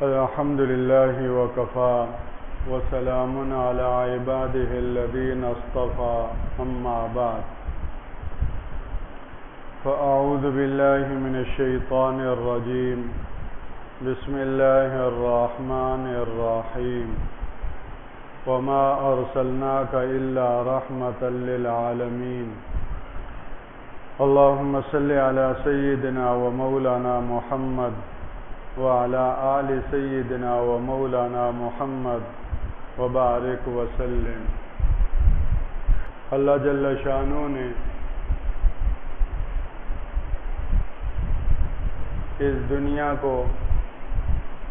الحمد لله وكفى وسلام على عباده الذين اصطفى أما بعد فأعوذ بالله من الشيطان الرجيم بسم الله الرحمن الرحيم وما أرسلناك إلا رحمة للعالمين اللهم صل على سيدنا ومولانا محمد وعلى آل سيدنا ومولانا محمد وبارك وسلم۔ اللہ جل شانہ نے اس دنیا کو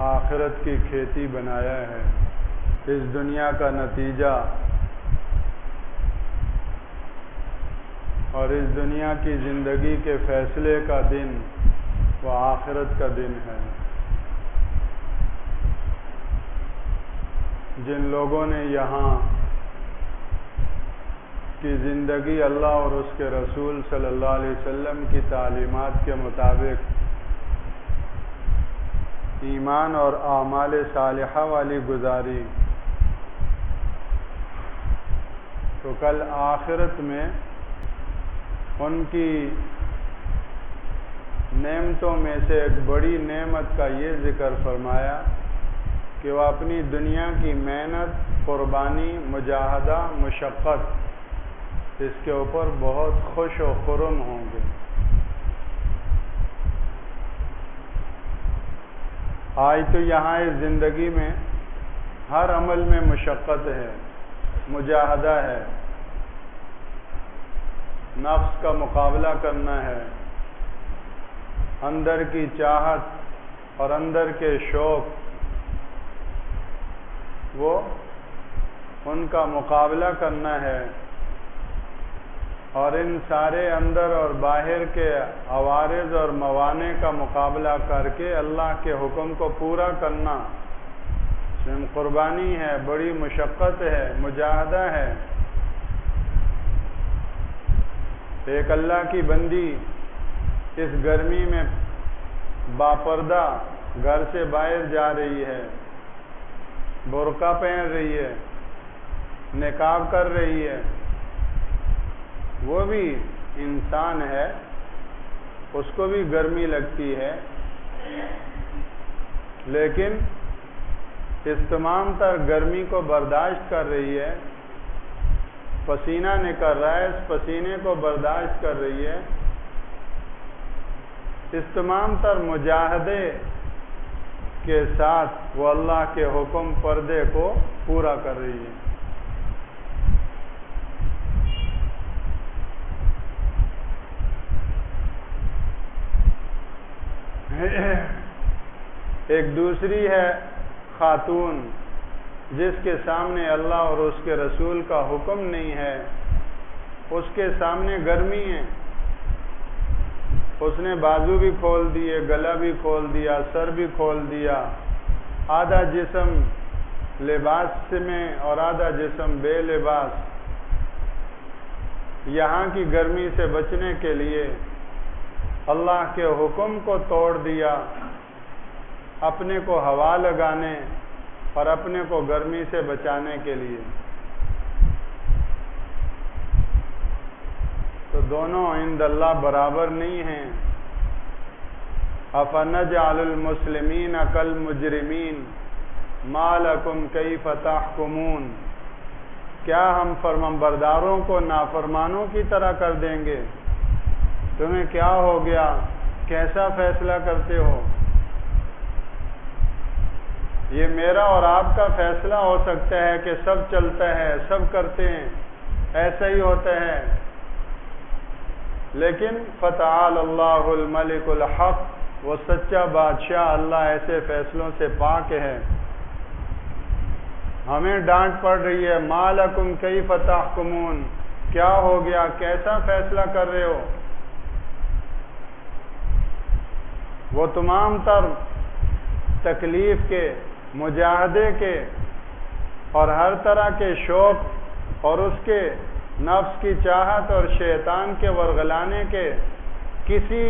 آخرت کی کھیتی بنایا ہے۔ اس دنیا کا نتیجہ اور اس دنیا کی زندگی کے فیصلے کا دن وہ آخرت کا دن ہے۔ جن لوگوں نے یہاں کی زندگی اللہ اور اس کے رسول صلی اللہ علیہ وسلم کی تعلیمات کے مطابق ایمان اور اعمال صالحہ والی گزاری، تو کل آخرت میں ان کی نعمتوں میں سے ایک بڑی نعمت کا یہ ذکر فرمایا کہ وہ اپنی دنیا کی محنت، قربانی، مجاہدہ، مشقت اس کے اوپر بہت خوش و خرم ہوں گے۔ آج تو یہاں اس زندگی میں ہر عمل میں مشقت ہے، مجاہدہ ہے، نفس کا مقابلہ کرنا ہے، اندر کی چاہت اور اندر کے شوق وہ ان کا مقابلہ کرنا ہے، اور ان سارے اندر اور باہر کے عوارض اور موانع کا مقابلہ کر کے اللہ کے حکم کو پورا کرنا اس میں قربانی ہے، بڑی مشقت ہے، مجاہدہ ہے۔ ایک اللہ کی بندی اس گرمی میں باپردہ گھر سے باہر جا رہی ہے، برقع پہن رہی ہے، نقاب کر رہی ہے، وہ بھی انسان ہے، اس کو بھی گرمی لگتی ہے، لیکن اس تمام تر گرمی کو برداشت کر رہی ہے، پسینہ نکل رہا ہے، اس پسینے کو برداشت کر رہی ہے، اس تمام تر مجاہدے کے ساتھ وہ اللہ کے حکم پردے کو پورا کر رہی ہے۔ ایک دوسری ہے خاتون جس کے سامنے اللہ اور اس کے رسول کا حکم نہیں ہے، اس کے سامنے گرمی ہے، اس نے بازو بھی کھول دیے، گلا بھی کھول دیا، سر بھی کھول دیا، آدھا جسم لباس میں اور آدھا جسم بے لباس۔ یہاں کی گرمی سے بچنے کے لیے اللہ کے حکم کو توڑ دیا، اپنے کو ہوا لگانے اور اپنے کو گرمی سے بچانے کے لیے۔ تو دونوں عند اللہ برابر نہیں ہیں۔ أَفَنَجْعَلُ الْمُسْلِمِينَ كَالْمُجْرِمِينَ مَا لَكُمْ كَيْفَ تَحْكُمُونَ، کیا ہم فرمانبرداروں کو نافرمانوں کی طرح کر دیں گے؟ تمہیں کیا ہو گیا؟ کیسا فیصلہ کرتے ہو؟ یہ میرا اور آپ کا فیصلہ ہو سکتا ہے کہ سب چلتا ہے، سب کرتے ہیں، ایسا ہی ہوتا ہے، لیکن فَتَعَالَى اللَّهُ الْمَلِكُ الْحَقُّ، وہ سچا بادشاہ اللہ ایسے فیصلوں سے پاک ہے۔ ہمیں ڈانٹ پڑ رہی ہے، مَا لَكُمْ كَيْفَ تَحْكُمُونَ، کیا ہو گیا؟ کیسا فیصلہ کر رہے ہو؟ وہ تمام تر تکلیف کے، مجاہدے کے اور ہر طرح کے شوق اور اس کے نفس کی چاہت اور شیطان کے ورغلانے کے کسی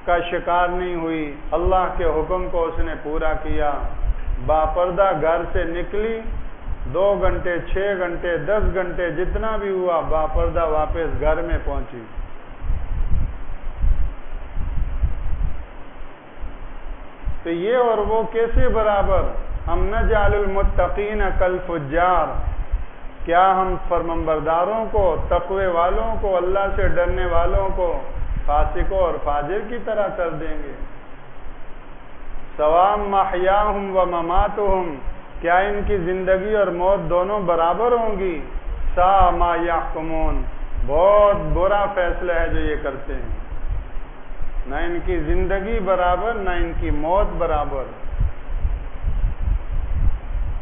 کا شکار نہیں ہوئی، اللہ کے حکم کو اس نے پورا کیا، باپردہ گھر سے نکلی، 2 گھنٹے 6 گھنٹے 10 گھنٹے جتنا بھی ہوا، باپردہ واپس گھر میں پہنچی۔ تو یہ اور وہ کیسے برابر؟ ہم نجعل المتقین کالفجار، کیا ہم فرمانبرداروں کو، تقوی والوں کو، اللہ سے ڈرنے والوں کو فاسقوں اور فاجر کی طرح کر دیں گے؟ سواء محیاہم و مماتہم، کیا ان کی زندگی اور موت دونوں برابر ہوں گی؟ ساء ما یحکمون، بہت برا فیصلہ ہے جو یہ کرتے ہیں، نہ ان کی زندگی برابر نہ ان کی موت برابر۔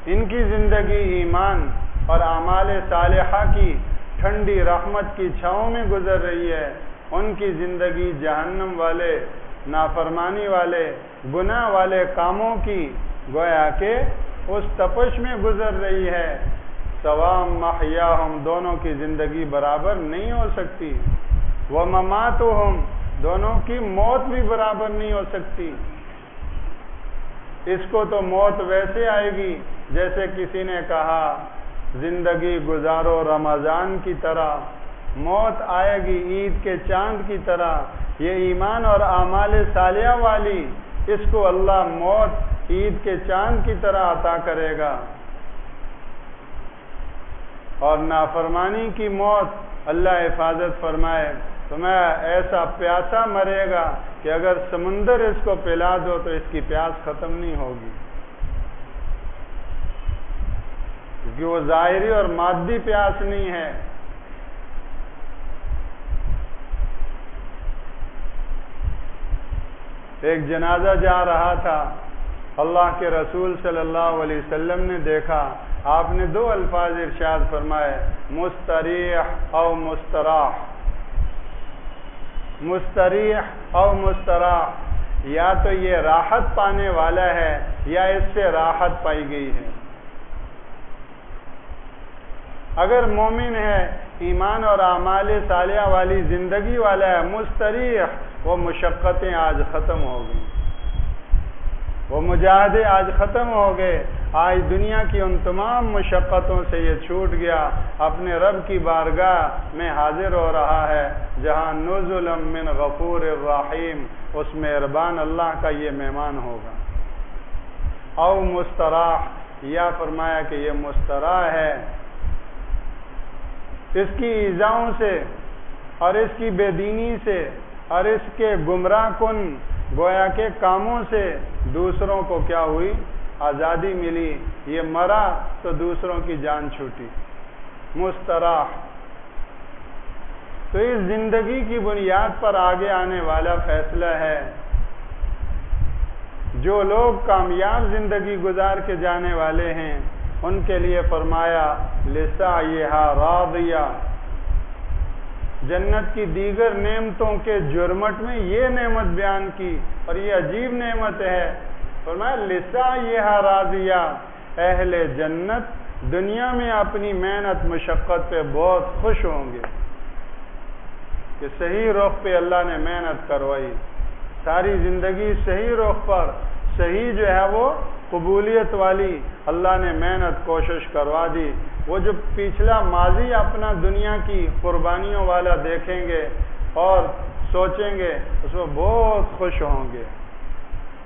ان کی زندگی ایمان اور اعمال صالحہ کی ٹھنڈی رحمت کی چھاؤں میں گزر رہی ہے، ان کی زندگی جہنم والے، نافرمانی والے، گناہ والے کاموں کی گویا کہ اس تپش میں گزر رہی ہے۔ سواء محیاہم، دونوں کی زندگی برابر نہیں ہو سکتی، ومماتہم، دونوں کی موت بھی برابر نہیں ہو سکتی۔ اس کو تو موت ویسے آئے گی جیسے کسی نے کہا زندگی گزارو رمضان کی طرح، موت آئے گی عید کے چاند کی طرح۔ یہ ایمان اور اعمال صالحہ والی، اس کو اللہ موت عید کے چاند کی طرح عطا کرے گا، اور نافرمانی کی موت اللہ حفاظت فرمائے تو میں ایسا پیاسا مرے گا کہ اگر سمندر اس کو پلا دو تو اس کی پیاس ختم نہیں ہوگی، کیونکہ وہ ظاہری اور مادی پیاس نہیں ہے۔ ایک جنازہ جا رہا تھا، اللہ کے رسول صلی اللہ علیہ وسلم نے دیکھا، آپ نے 2 الفاظ ارشاد فرمائے، مستریح او مستراح، مستریح او مستراح، یا تو یہ راحت پانے والا ہے یا اس سے راحت پائی گئی ہے۔ اگر مومن ہے، ایمان اور اعمال صالحہ والی زندگی والا ہے، مستریح، وہ مشقتیں آج ختم ہو گئی، وہ مجاہدے آج ختم ہو گئے، آج دنیا کی ان تمام مشقتوں سے یہ چھوٹ گیا، اپنے رب کی بارگاہ میں حاضر ہو رہا ہے، جہاں نزلا من غفور الرحیم، اس مہربان اللہ کا یہ مہمان ہوگا۔ او مستراح، یا فرمایا کہ یہ مستراح ہے، اس کی ایذاؤں سے اور اس کی بے دینی سے اور اس کے گمراہ کن گویا کے کاموں سے دوسروں کو کیا ہوئی؟ آزادی ملی، یہ مرا تو دوسروں کی جان چھوٹی، مستراح۔ تو اس زندگی کی بنیاد پر آگے آنے والا فیصلہ ہے، جو لوگ کامیاب زندگی گزار کے جانے والے ہیں ان کے لیے فرمایا لسعیھا راضیہ، جنت کی دیگر نعمتوں کے جرمٹ میں یہ نعمت بیان کی، اور یہ عجیب نعمت ہے، فرمایا لسعیھا راضیہ، اہل جنت دنیا میں اپنی محنت مشقت پہ بہت خوش ہوں گے کہ صحیح رخ پہ اللہ نے محنت کروائی، ساری زندگی صحیح رخ پر، صحیح جو ہے وہ قبولیت والی اللہ نے محنت کوشش کروا دی۔ وہ جو پچھلا ماضی اپنا دنیا کی قربانیوں والا دیکھیں گے اور سوچیں گے، اس میں بہت خوش ہوں گے۔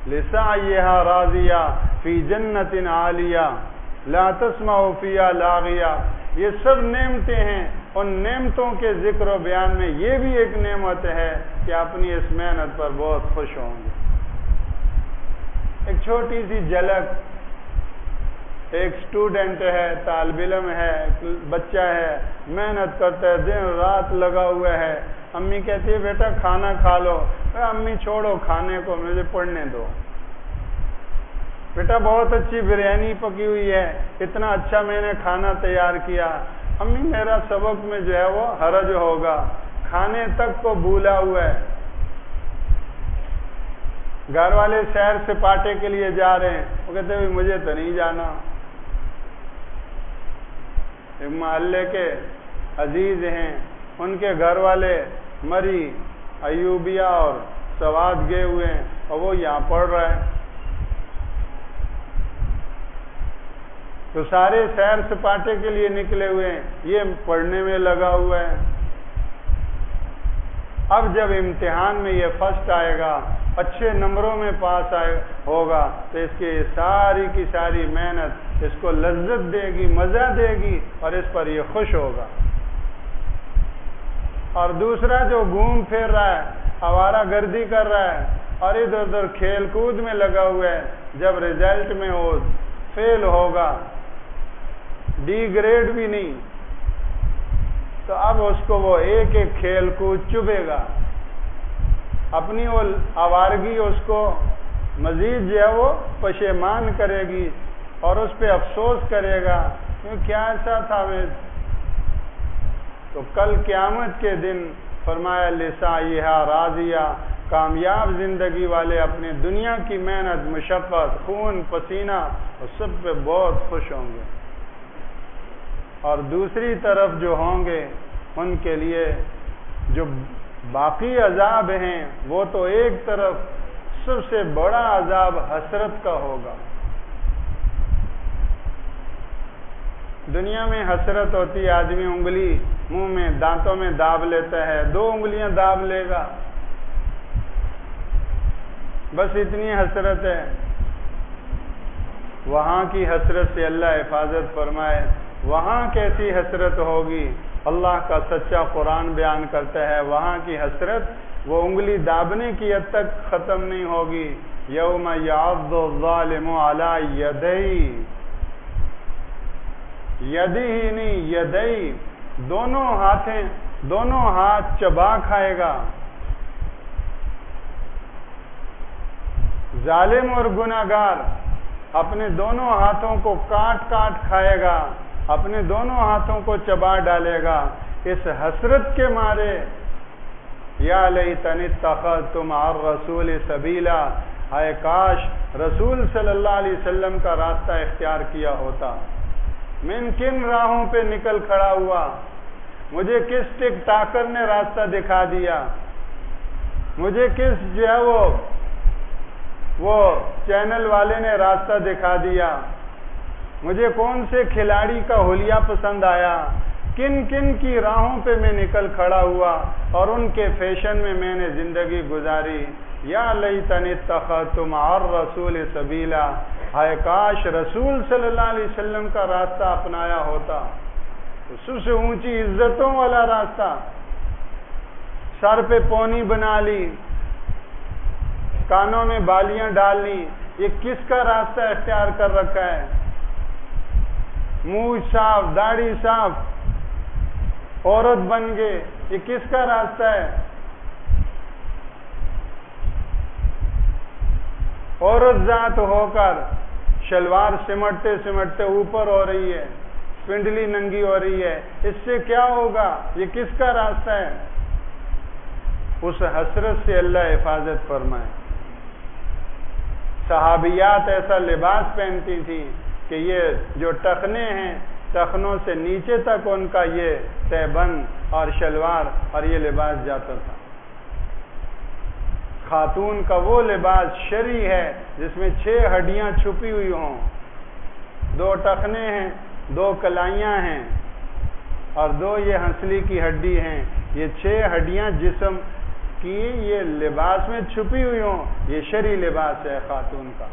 لسعیھا راضیہ فی جنت عالیہ لا تسمع فیہا لاغیہ، یہ سب نعمتیں ہیں، ان نعمتوں کے ذکر و بیان میں یہ بھی ایک نعمت ہے کہ اپنی اس محنت پر بہت خوش ہوں گے۔ ایک چھوٹی سی جھلک، ایک اسٹوڈنٹ ہے، طالب علم ہے، بچہ ہے، محنت کرتا ہے، دن رات لگا ہوا ہے، امی کہتی ہے بیٹا کھانا کھا لو، امی چھوڑو کھانے کو، مجھے پڑھنے دو، بیٹا بہت اچھی بریانی پکی ہوئی ہے، اتنا اچھا میں نے کھانا تیار کیا، امی میرا سبق میں جو ہے وہ حرج ہوگا، کھانے تک کو بھولا ہوا ہے۔ گھر والے سیر سپاٹے کے لیے جا رہے ہیں، وہ کہتے ہیں مجھے تو نہیں جانا۔ محلے کے عزیز ہیں، ان کے گھر والے مری ایوبیہ اور سواد گئے ہوئے ہیں اور وہ یہاں پڑھ رہا ہے. تو سارے سیر سپاٹے کے لیے نکلے ہوئے ہیں، یہ پڑھنے میں لگا ہوا ہے. اب جب امتحان میں یہ فرسٹ آئے گا، اچھے نمبروں میں پاس ہوگا، تو اس کی ساری کی ساری محنت اس کو لذت دے گی، مزہ دے گی، اور اس پر یہ خوش ہوگا. اور دوسرا جو گھوم پھر رہا ہے، آوارہ گردی کر رہا ہے اور ادھر ادھر کھیل کود میں لگا ہوا ہے، جب رزلٹ میں وہ فیل ہوگا، ڈی گریڈ بھی نہیں، تو اب اس کو وہ ایک ایک کھیل کود چبھے گا. اپنی وہ آوارگی اس کو مزید جو ہے وہ پشیمان کرے گی اور اس پہ افسوس کرے گا کہ کیا ایسا تھا میں. تو کل قیامت کے دن فرمایا لسعیھا راضیہ، کامیاب زندگی والے اپنے دنیا کی محنت، مشقت، خون پسینہ اور سب پہ بہت خوش ہوں گے. اور دوسری طرف جو ہوں گے ان کے لیے جو باقی عذاب ہیں، وہ تو ایک طرف سب سے بڑا عذاب حسرت کا ہوگا. دنیا میں حسرت ہوتی ہے، آدمی انگلی منہ میں دانتوں میں داب لیتا ہے، 2 انگلیاں داب لے گا، بس اتنی حسرت ہے. وہاں کی حسرت سے اللہ حفاظت فرمائے. وہاں کیسی حسرت ہوگی؟ اللہ کا سچا قرآن بیان کرتا ہے وہاں کی حسرت وہ انگلی دابنے کی حد تک ختم نہیں ہوگی. یوم یعض الظالم علی یدیہ، یدی ہی نہیں یدی، دونوں ہاتھ چبا کھائے گا. ظالم اور گناہگار اپنے دونوں ہاتھوں کو کاٹ کاٹ کھائے گا، اپنے دونوں ہاتھوں کو چبا ڈالے گا اس حسرت کے مارے. یا لیتنی اتخذت مع الرسول سبیلا، ہائے کاش رسول صلی اللہ علیہ وسلم کا راستہ اختیار کیا ہوتا. میں کن راہوں پہ نکل کھڑا ہوا، مجھے کس ٹک ٹاکر نے راستہ دکھا دیا، مجھے کس جو ہے وہ چینل والے نے راستہ دکھا دیا، مجھے کون سے کھلاڑی کا حلیہ پسند آیا، کن کن کی راہوں پہ میں نکل کھڑا ہوا اور ان کے فیشن میں میں نے زندگی گزاری. یا لیتنی اتخذت مع الرسول سبیلا، ہائے کاش رسول صلی اللہ علیہ وسلم کا راستہ اپنایا ہوتا. سب سے اونچی عزتوں والا راستہ، سر پہ پونی بنا لی، کانوں میں بالیاں ڈال لی، یہ کس کا راستہ اختیار کر رکھا ہے؟ منہ صاف، داڑھی صاف، عورت بن گئے، یہ کس کا راستہ ہے؟ عورت ذات ہو کر شلوار سمٹتے سمٹتے اوپر ہو رہی ہے، پنڈلی ننگی ہو رہی ہے، اس سے کیا ہوگا؟ یہ کس کا راستہ ہے؟ اس حسرت سے اللہ حفاظت فرمائے. صحابیات ایسا لباس پہنتی تھی کہ یہ جو ٹخنے ہیں، ٹخنوں سے نیچے تک ان کا یہ تہبند اور شلوار اور یہ لباس جاتا تھا. خاتون کا وہ لباس شرعی ہے جس میں 6 ہڈیاں چھپی ہوئی ہوں، 2 ٹخنے ہیں، 2 کلائیاں ہیں اور 2 یہ ہنسلی کی ہڈی ہیں. یہ 6 ہڈیاں جسم کی یہ لباس میں چھپی ہوئی ہوں، یہ شرعی لباس ہے خاتون کا،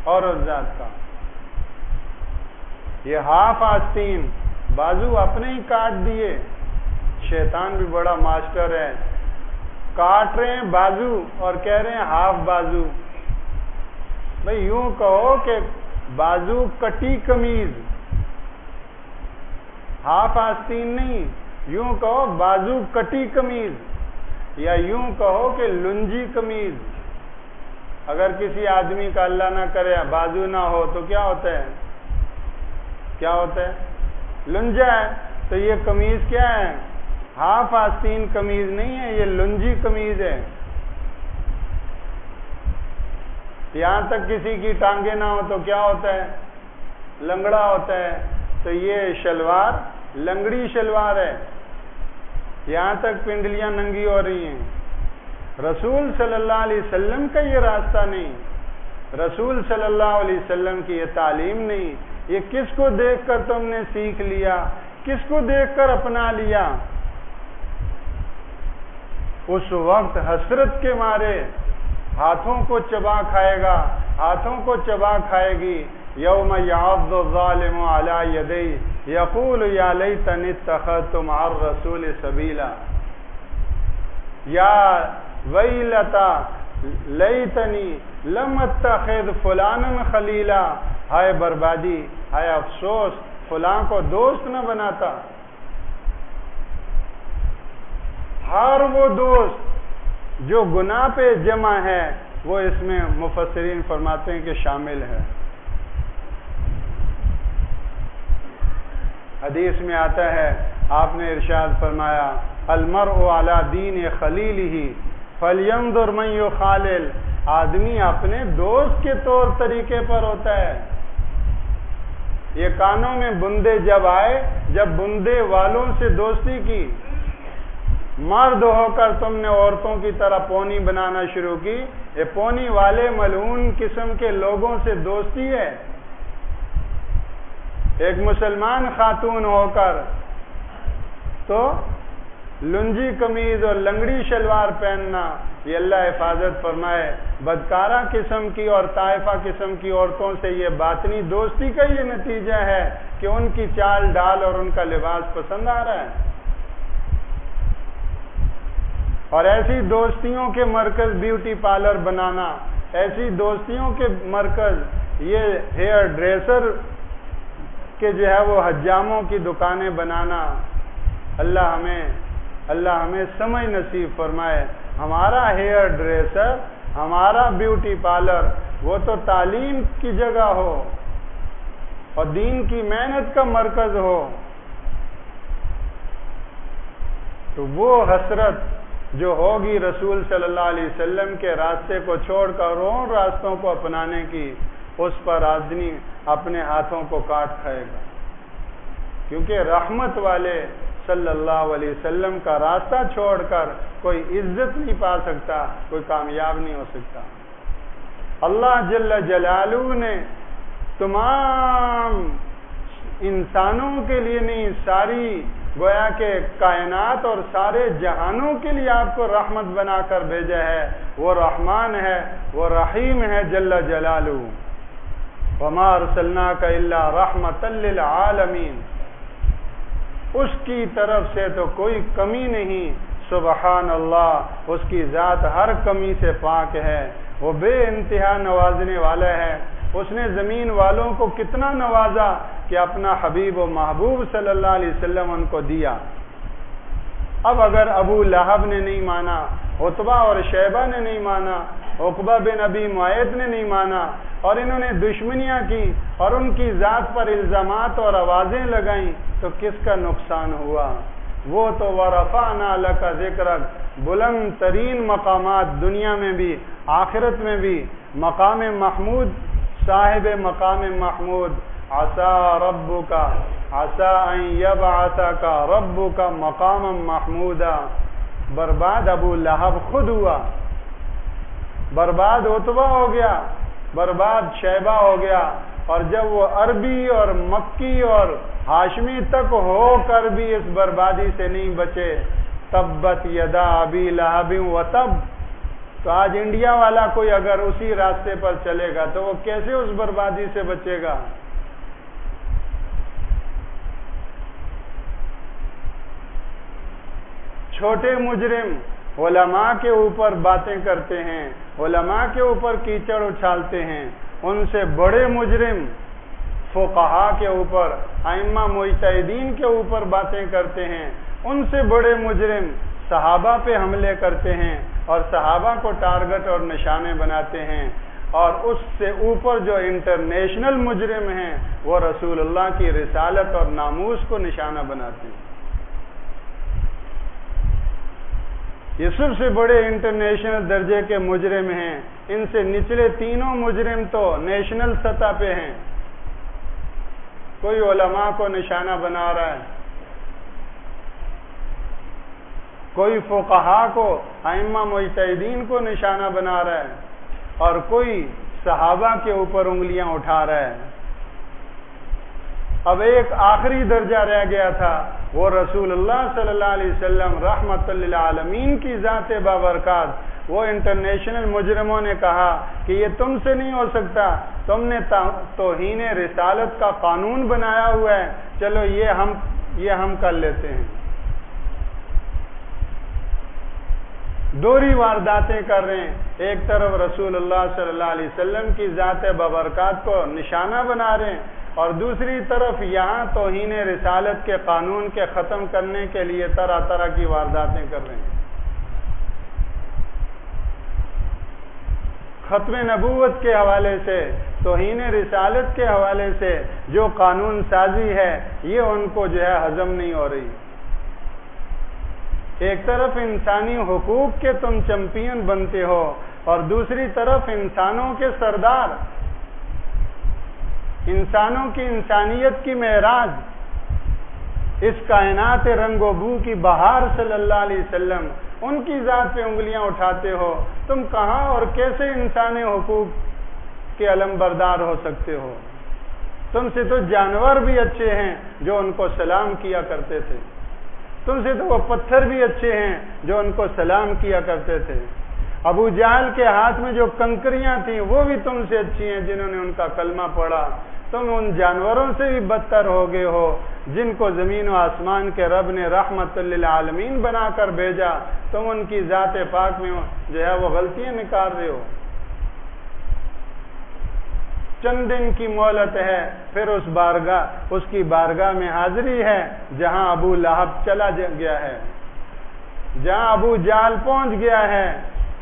عورت ذات کا. یہ ہاف آستین، بازو اپنے ہی کاٹ دیے. شیطان بھی بڑا ماسٹر ہے، کاٹ رہے ہیں بازو اور کہہ رہے ہیں ہاف بازو. بھئی یوں کہو کہ بازو کٹی قمیض، ہاف آستین نہیں، یوں کہو بازو کٹی قمیض، یا یوں کہو کہ لنجی قمیض. اگر کسی آدمی کا اللہ نہ کرے بازو نہ ہو تو کیا ہوتا ہے؟ کیا ہوتا ہے؟ لنجا ہے. تو یہ قمیض کیا ہے؟ ہاف آستین قمیض نہیں ہے، یہ لنجی قمیض ہے. یہاں تک کسی کی ٹانگیں نہ ہو تو کیا ہوتا ہے؟ لنگڑا ہوتا ہے. تو یہ شلوار لنگڑی شلوار ہے، یہاں تک پنڈلیاں ننگی ہو رہی ہیں. رسول صلی اللہ علیہ وسلم کا یہ راستہ نہیں، رسول صلی اللہ علیہ وسلم کی یہ تعلیم نہیں. یہ کس کو دیکھ کر تم نے سیکھ لیا، کس کو دیکھ کر اپنا لیا؟ اس وقت حسرت کے مارے ہاتھوں کو چبا کھائے گا، ہاتھوں کو چبا کھائے گی. یوم یعض الظالم علی یدیہ یقول یا لیتنی اتخذت مع الرسول سبیلا یا ویلتا لیتنی لم اتخذ فلانا خلیلا. ہائے بربادی، ہائے افسوس، فلاں کو دوست نہ بناتا. ہر وہ دوست جو گناہ پہ جمع ہے وہ اس میں مفسرین فرماتے ہیں کہ شامل ہے. حدیث میں آتا ہے، آپ نے ارشاد فرمایا المرء علی دین خلیلہ فلینظر من یخالل. آدمی اپنے دوست کے طور طریقے پر ہوتا ہے. یہ کانوں میں بندے جب آئے، جب بندے والوں سے دوستی کی، مرد ہو کر تم نے عورتوں کی طرح پونی بنانا شروع کی، یہ پونی والے ملعون قسم کے لوگوں سے دوستی ہے. ایک مسلمان خاتون ہو کر تو لنجی قمیض اور لنگڑی شلوار پہننا، یہ اللہ حفاظت فرمائے، بدکارہ قسم کی اور طائفہ قسم کی عورتوں سے یہ باطنی دوستی کا یہ نتیجہ ہے کہ ان کی چال ڈال اور ان کا لباس پسند آ رہا ہے. اور ایسی دوستیوں کے مرکز بیوٹی پارلر بنانا، ایسی دوستیوں کے مرکز یہ ہیئر ڈریسر کہ جو ہے وہ حجاموں کی دکانیں بنانا. اللہ ہمیں سمجھ نصیب فرمائے. ہمارا ہیئر ڈریسر، ہمارا بیوٹی پارلر وہ تو تعلیم کی جگہ ہو اور دین کی محنت کا مرکز ہو. تو وہ حسرت جو ہوگی رسول صلی اللہ علیہ وسلم کے راستے کو چھوڑ کر اور راستوں کو اپنانے کی، اس پر آدمی اپنے ہاتھوں کو کاٹ کھائے گا. کیونکہ رحمت والے صلی اللہ علیہ وسلم کا راستہ چھوڑ کر کوئی عزت نہیں پا سکتا، کوئی کامیاب نہیں ہو سکتا. اللہ جل جلالہ نے تمام انسانوں کے لیے نہیں، ساری گویا کہ کائنات اور سارے جہانوں کے لیے آپ کو رحمت بنا کر بھیجا ہے. وہ رحمان ہے، وہ رحیم ہے جل جلالہ. وما ارسلناک الا رحمتا للعالمین. اس کی طرف سے تو کوئی کمی نہیں. سبحان اللہ، اس کی ذات ہر کمی سے پاک ہے. وہ بے انتہا نوازنے والا ہے. اس نے زمین والوں کو کتنا نوازا کہ اپنا حبیب و محبوب صلی اللہ علیہ وسلم ان کو دیا. اب اگر ابو لہب نے نہیں مانا، عتبہ اور شیبہ نے نہیں مانا، عقبہ بن ابی معیط نے نہیں مانا، اور انہوں نے دشمنیاں کی اور ان کی ذات پر الزامات اور آوازیں لگائیں، تو کس کا نقصان ہوا؟ وہ تو ورفعنا لک ذکرک، بلند ترین مقامات دنیا میں بھی آخرت میں بھی، مقام محمود، صاحب مقام محمود. عسى ربک عسى ان یبعثک ربک مقاما محمودا. برباد ابو لہب خود ہوا، برباد عتبہ ہو گیا، برباد شیبہ ہو گیا. اور جب وہ عربی اور مکی اور ہاشمی تک ہو کر بھی اس بربادی سے نہیں بچے، تبت یدا ابی لہب وتب. تو آج انڈیا والا کوئی اگر اسی راستے پر چلے گا تو وہ کیسے اس بربادی سے بچے گا؟ چھوٹے مجرم علماء کے اوپر باتیں کرتے ہیں، علماء کے اوپر کیچڑ اچھالتے ہیں. ان سے بڑے مجرم فقہاء کے اوپر، ائمہ مجتہدین کے اوپر باتیں کرتے ہیں. ان سے بڑے مجرم صحابہ پہ حملے کرتے ہیں اور صحابہ کو ٹارگٹ اور نشانے بناتے ہیں. اور اس سے اوپر جو انٹرنیشنل مجرم ہیں وہ رسول اللہ کی رسالت اور ناموس کو نشانہ بناتے ہیں. یہ سب سے بڑے انٹرنیشنل درجے کے مجرم ہیں. ان سے نچلے تینوں مجرم تو نیشنل سطح پہ ہیں. کوئی علماء کو نشانہ بنا رہا ہے. کوئی فقہا کو، ائمہ مجتہدین کو نشانہ بنا رہا ہے اور کوئی صحابہ کے اوپر انگلیاں اٹھا رہا ہے۔ اب ایک آخری درجہ رہ گیا تھا، وہ رسول اللہ صلی اللہ علیہ وسلم رحمت للعالمین کی ذات بابرکات۔ وہ انٹرنیشنل مجرموں نے کہا کہ یہ تم سے نہیں ہو سکتا، تم نے توہین رسالت کا قانون بنایا ہوا ہے، چلو یہ ہم کر لیتے ہیں۔ دوہری وارداتیں کر رہے ہیں، ایک طرف رسول اللہ صلی اللہ علیہ وسلم کی ذات بابرکات کو نشانہ بنا رہے ہیں اور دوسری طرف یہاں توہین رسالت کے قانون کے ختم کرنے کے لیے طرح طرح کی وارداتیں کر رہے ہیں۔ ختم نبوت کے حوالے سے، توہین رسالت کے حوالے سے جو قانون سازی ہے یہ ان کو جو ہے ہضم نہیں ہو رہی۔ ایک طرف انسانی حقوق کے تم چیمپئن بنتے ہو اور دوسری طرف انسانوں کے سردار، انسانوں کی انسانیت کی معراج، اس کائنات رنگ و بو کی بہار صلی اللہ علیہ وسلم، ان کی ذات پہ انگلیاں اٹھاتے ہو۔ تم کہاں اور کیسے انسانی حقوق کے علم بردار ہو سکتے ہو؟ تم سے تو جانور بھی اچھے ہیں جو ان کو سلام کیا کرتے تھے، تم سے تو وہ پتھر بھی اچھے ہیں جو ان کو سلام کیا کرتے تھے۔ ابو جہل کے ہاتھ میں جو کنکریاں تھیں وہ بھی تم سے اچھی ہیں جنہوں نے ان کا کلمہ پڑھا۔ تم ان جانوروں سے بھی بدتر ہو گئے ہو جن کو زمین و آسمان کے رب نے رحمت للعالمین بنا کر بھیجا، تم ان کی ذات پاک میں جو ہے وہ غلطیاں نکال رہے ہو۔ چند دن کی مہلت ہے، پھر اس کی بارگاہ میں حاضری ہے جہاں ابو لہب چلا گیا ہے، جہاں ابو جہل پہنچ گیا ہے۔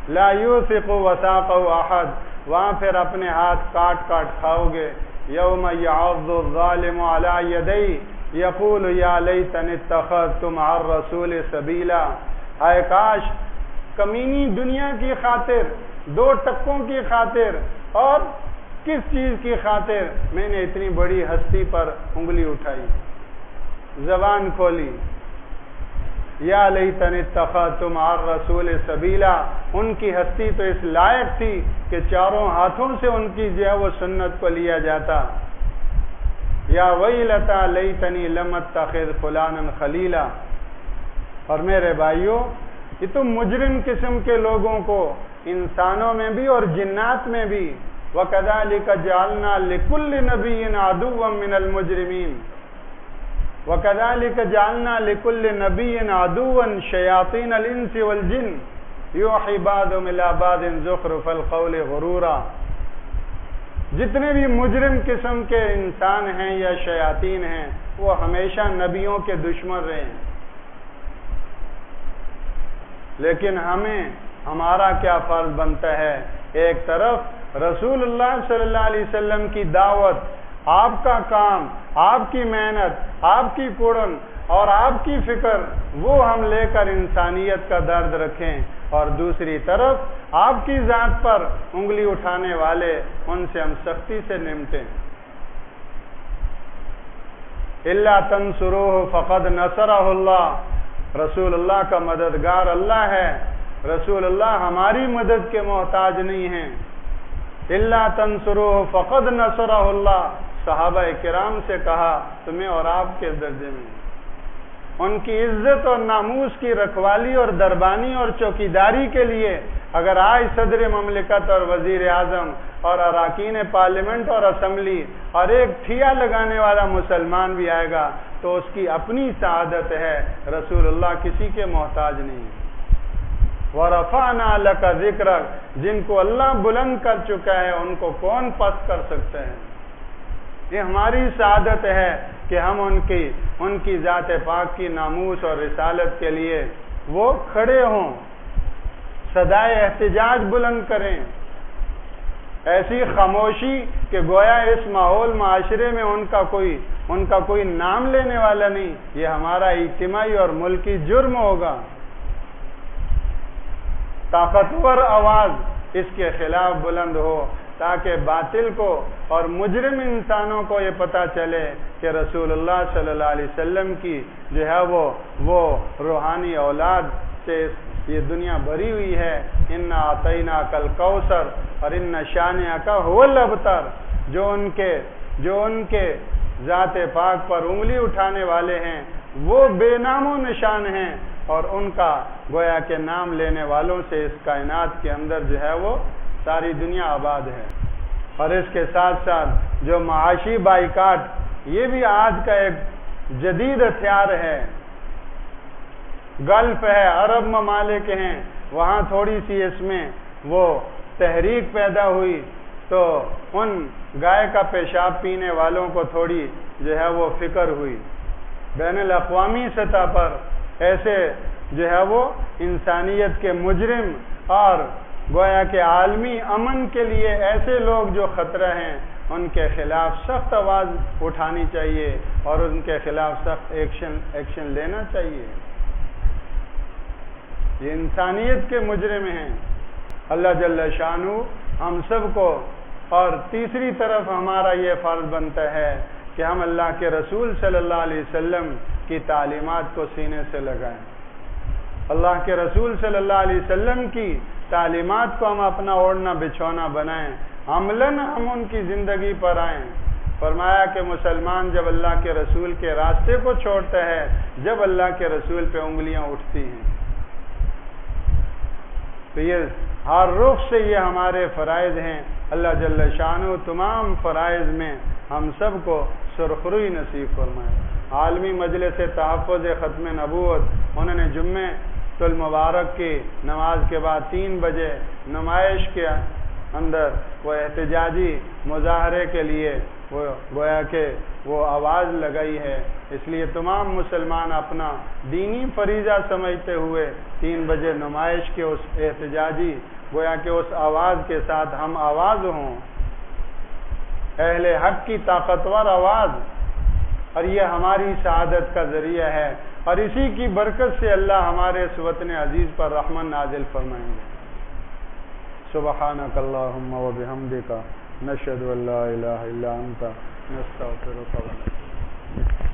لا یوثق وثاقہ احد، وہاں پھر اپنے ہاتھ کاٹ کاٹ کھاؤ گے۔ یوم یعض الظالم علی یدیہ یقول یا لیتنی اتخذت مع الرسول سبیلا۔ ہائے کاش کمینی دنیا کی خاطر، دو ٹکوں کی خاطر اور کس چیز کی خاطر میں نے اتنی بڑی ہستی پر انگلی اٹھائی، زبان کھولی۔ یا لیتنی اتخذت مع الرسول سبیلا، ان کی ہستی تو اس لائق تھی کہ چاروں ہاتھوں سے ان کی جو ہے وہ سنت کو لیا جاتا۔ یا ویلتا لیتنی لم اتخذ فلانا خلیلا۔ اور میرے بھائیوں، یہ تو مجرم قسم کے لوگوں کو انسانوں میں بھی اور جنات میں بھی، وَكَذَلِكَ جَعَلْنَا لِكُلِّ نَبِيٍّ عَدُوًّا مِّنَ الْمُجْرِمِينَ وَكَذَلِكَ جَعَلْنَا لِكُلِّ نَبِيٍّ عَدُوًّا شَيَاطِينَ الْإِنسِ وَالْجِنِّ يُوحِي بَعْضُهُمْ إِلَىٰ بَعْضٍ زُخْرُفَ الْقَوْلِ غُرُورًا۔ جتنے بھی مجرم قسم کے انسان ہیں یا شیاطین ہیں وہ ہمیشہ نبیوں کے دشمن رہے ہیں، لیکن ہمارا کیا فرض بنتا ہے؟ ایک طرف رسول اللہ صلی اللہ علیہ وسلم کی دعوت، آپ کا کام، آپ کی محنت، آپ کی کڑن اور آپ کی فکر، وہ ہم لے کر انسانیت کا درد رکھیں، اور دوسری طرف آپ کی ذات پر انگلی اٹھانے والے، ان سے ہم سختی سے نمٹیں۔ الا تنصروہ فقد نصرہ اللہ، رسول اللہ کا مددگار اللہ ہے، رسول اللہ ہماری مدد کے محتاج نہیں ہیں۔ الا تنصروہ فقد نصرہ اللہ، صحابہ کرام سے کہا تمہیں اور آپ کے درجے میں، ان کی عزت اور ناموس کی رکھوالی اور دربانی اور چوکیداری کے لیے اگر آج صدر مملکت اور وزیر اعظم اور اراکین پارلیمنٹ اور اسمبلی اور ایک ٹھیا لگانے والا مسلمان بھی آئے گا تو اس کی اپنی سعادت ہے، رسول اللہ کسی کے محتاج نہیں۔ وَرَفَعْنَا لَكَ ذِكْرَكَ، جن کو اللہ بلند کر چکا ہے ان کو کون پست کر سکتے ہیں؟ یہ ہماری سعادت ہے کہ ہم ان کی ذات پاک کی ناموس اور رسالت کے لیے وہ کھڑے ہوں، صدائے احتجاج بلند کریں، ایسی خاموشی کہ گویا اس ماحول معاشرے میں ان کا کوئی نام لینے والا نہیں۔ یہ ہمارا اجتماعی اور ملکی جرم ہوگا۔ طاقتور آواز اس کے خلاف بلند ہو تاکہ باطل کو اور مجرم انسانوں کو یہ پتہ چلے کہ رسول اللہ صلی اللہ علیہ وسلم کی جو ہے وہ روحانی اولاد سے یہ دنیا بھری ہوئی ہے. انا اعطیناک الکوثر اور ان شانئک هو الابتر. جو ان کے ذات پاک پر انگلی اٹھانے والے ہیں وہ بے نام و نشان ہیں، اور ان کا گویا کہ نام لینے والوں سے اس کائنات کے اندر جو ہے وہ ساری دنیا آباد ہے. اور اس کے ساتھ ساتھ جو معاشی بائیکاٹ، یہ بھی آج کا ایک جدید ہتھیار ہے. گلف ہے، عرب ممالک ہیں، وہاں تھوڑی سی اس میں وہ تحریک پیدا ہوئی تو ان گائے کا پیشاب پینے والوں کو تھوڑی جو ہے وہ فکر ہوئی. بین الاقوامی سطح پر ایسے جو ہے وہ انسانیت کے مجرم اور گویا کہ عالمی امن کے لیے ایسے لوگ جو خطرہ ہیں، ان کے خلاف سخت آواز اٹھانی چاہیے اور ان کے خلاف سخت ایکشن لینا چاہیے. یہ انسانیت کے مجرم ہیں. اللہ جل شانہ ہم سب کو، اور تیسری طرف ہمارا یہ فرض بنتا ہے کہ ہم اللہ کے رسول صلی اللہ علیہ وسلم کی تعلیمات کو سینے سے لگائیں. اللہ کے رسول صلی اللہ علیہ وسلم کی تعلیمات کو ہم اپنا اوڑھنا بچھونا بنائیں، عملاً ہم ان کی زندگی پر آئیں. فرمایا کہ مسلمان جب اللہ کے رسول کے راستے کو چھوڑتا ہے جب اللہ کے رسول پہ انگلیاں اٹھتی ہیں. تو یہ ہر رخ سے یہ ہمارے فرائض ہیں. اللہ جل شانہ تمام فرائض میں ہم سب کو سرخروئی نصیب فرمائے. عالمی مجلس تحفظ ختم نبوت انہوں نے جمعہ المبارک کی نماز کے بعد 3 بجے نمائش کے اندر وہ احتجاجی مظاہرے کے لیے وہ گویا کہ وہ آواز لگائی ہے. اس لیے تمام مسلمان اپنا دینی فریضہ سمجھتے ہوئے 3 بجے نمائش کے اس احتجاجی گویا کہ اس آواز کے ساتھ ہم آواز ہوں، اہل حق کی طاقتور آواز. اور یہ ہماری سعادت کا ذریعہ ہے، اور اسی کی برکت سے اللہ ہمارے اس وطن عزیز پر رحمت نازل فرمائیں گے. سبحانک اللہم و بحمدک نشہد ان لا الہ الا انت نستغفرک و نتوب الیک.